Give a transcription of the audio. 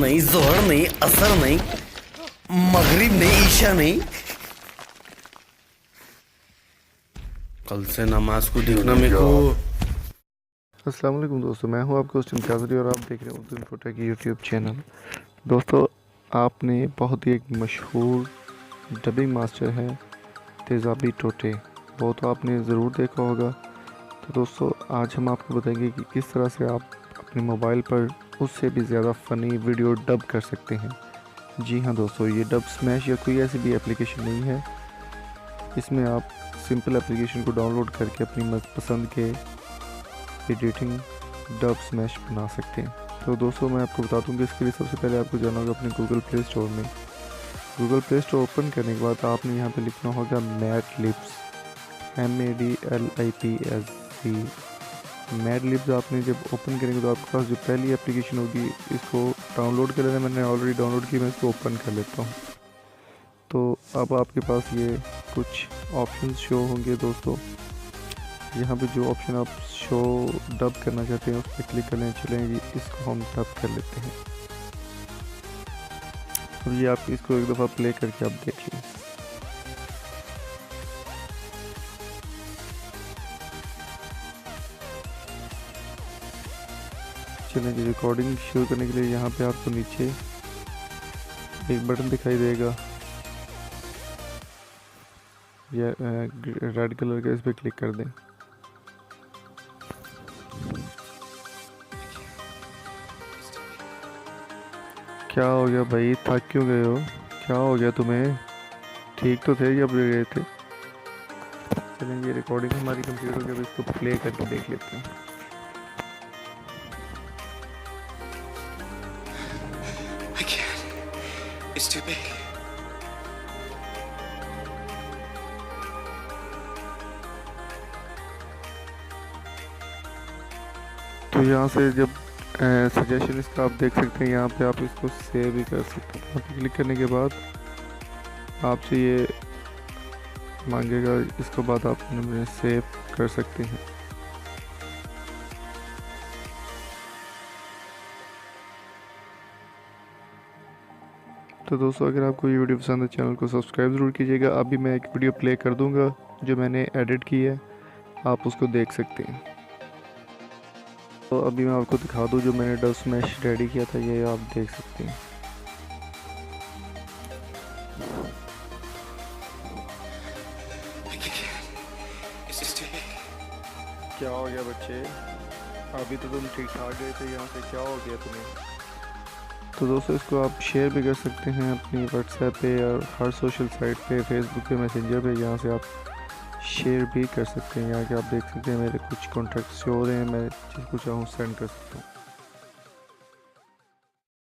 नहीं, जोहर नहीं, असर नहीं, मगरिब नहीं, ईशा नहीं। कल से नमाज को देखना मेरे को। अस्सलाम वालेकुम दोस्तों, मैं हूं आपका दोस्त काजरी और आप देख रहे हैं उर्दू इन्फोटेक की यूट्यूब चैनल। दोस्तों, आपने बहुत ही एक मशहूर डबिंग मास्टर है तेज़ाबी टोटे, वो तो आपने ज़रूर देखा होगा। तो दोस्तों, आज हम आपको बताएंगे कि किस तरह से आप अपने मोबाइल पर उससे भी ज़्यादा फ़नी वीडियो डब कर सकते हैं। जी हाँ दोस्तों, ये डब स्मैश या कोई ऐसी भी एप्लीकेशन नहीं है। इसमें आप सिंपल एप्लीकेशन को डाउनलोड करके अपनी पसंद के एडिटिंग डब स्मैश बना सकते हैं। तो दोस्तों, मैं आपको बता दूं कि इसके लिए सबसे पहले आपको जाना होगा अपने गूगल प्ले स्टोर में। गूगल प्ले स्टोर ओपन करने के बाद आपने यहाँ पे लिखना होगा मैडलिब्स, MADLIPS। मैडलिब्स आपने जब ओपन करेंगे तो आपके पास जो पहली एप्लीकेशन होगी, इसको डाउनलोड कर लेना। मैंने ऑलरेडी डाउनलोड की, मैं इसको ओपन कर लेता हूँ। तो अब आपके पास ये कुछ ऑप्शंस शो होंगे दोस्तों। यहाँ पे जो ऑप्शन आप शो डब करना चाहते हैं उस पर क्लिक करने चलें जी, इसको हम डब कर लेते हैं। अब ये आप इसको एक दफ़ा प्ले करके आप देख लें। चलें जी, रिकॉर्डिंग शुरू करने के लिए यहाँ पे आपको नीचे एक बटन दिखाई देगा या रेड कलर का, इस पर क्लिक कर दें। क्या हो गया भाई, थक क्यों गए हो? क्या हो गया तुम्हें? ठीक तो थे जब गए थे। चलेंगे, रिकॉर्डिंग हमारी कंप्लीट हो गई, अब इसको प्ले करके देख लेते हैं। I can't. It's too big. तो यहाँ से जब सजेशन इसका आप देख सकते हैं, यहाँ पे आप इसको सेव भी कर सकते हैं। यहाँ पे क्लिक करने के बाद आपसे ये मांगेगा, इसके बाद आप सेव कर सकते हैं। तो दोस्तों, अगर आपको ये वीडियो पसंद है, चैनल को सब्सक्राइब ज़रूर कीजिएगा। अभी मैं एक वीडियो प्ले कर दूंगा जो मैंने एडिट की है, आप उसको देख सकते हैं। तो अभी मैं आपको दिखा दूं जो मैंने डब स्मैश रेडी किया था, ये आप देख सकते हैं। I can't. It's just too big. क्या हो गया बच्चे? अभी तो तुम ठीक ठाक गए थे, यहाँ से क्या हो गया तुम्हें? तो दोस्तों, इसको आप शेयर भी कर सकते हैं अपनी व्हाट्सएप पे और हर सोशल साइट पे, फेसबुक पे, मैसेंजर पे, यहाँ से आप शेयर भी कर सकते हैं। यहाँ के आप देख सकते हैं मेरे कुछ कॉन्टैक्ट्स शो हो रहे हैं, मैं जिसको चाहूँ सेंड कर सकता हूँ।